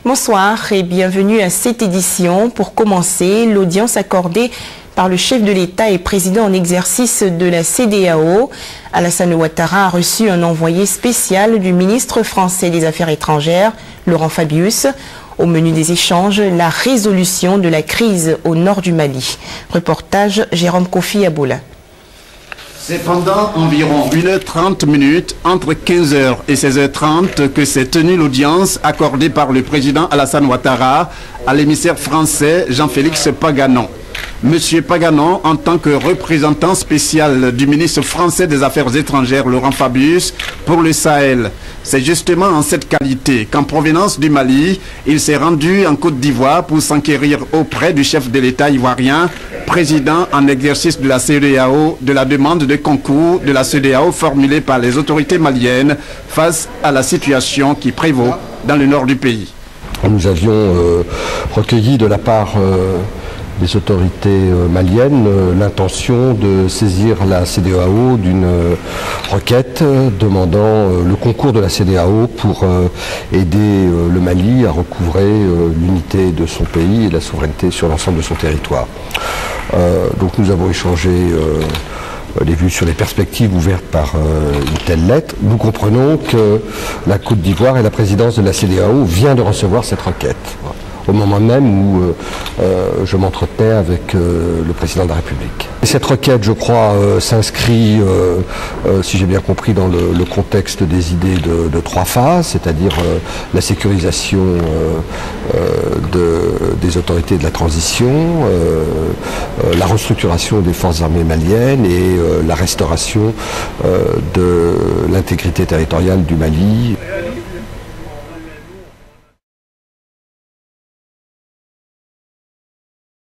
Bonsoir et bienvenue à cette édition. Pour commencer, l'audience accordée par le chef de l'État et président en exercice de la CEDEAO, Alassane Ouattara, a reçu un envoyé spécial du ministre français des Affaires étrangères, Laurent Fabius. Au menu des échanges, la résolution de la crise au nord du Mali. Reportage Jérôme Kofi Aboula. C'est pendant environ 1h30 entre 15h et 16h30 que s'est tenue l'audience accordée par le président Alassane Ouattara à l'émissaire français Jean-Félix Paganon. Monsieur Paganon, en tant que représentant spécial du ministre français des Affaires étrangères Laurent Fabius pour le Sahel, c'est justement en cette qualité qu'en provenance du Mali, il s'est rendu en Côte d'Ivoire pour s'enquérir auprès du chef de l'État ivoirien, président en exercice de la CEDEAO, de la demande de concours de la CEDEAO formulée par les autorités maliennes face à la situation qui prévaut dans le nord du pays. Nous avions recueilli de la part des autorités maliennes l'intention de saisir la CEDEAO d'une requête demandant le concours de la CEDEAO pour aider le Mali à recouvrer l'unité de son pays et la souveraineté sur l'ensemble de son territoire. Donc nous avons échangé les vues sur les perspectives ouvertes par une telle lettre. Nous comprenons que la Côte d'Ivoire et la présidence de la CEDEAO vient de recevoir cette requête, au moment même où je m'entretenais avec le président de la République. Et cette requête, je crois, s'inscrit, si j'ai bien compris, dans le contexte des idées de trois phases, c'est-à-dire la sécurisation des autorités de la transition, la restructuration des forces armées maliennes et la restauration de l'intégrité territoriale du Mali.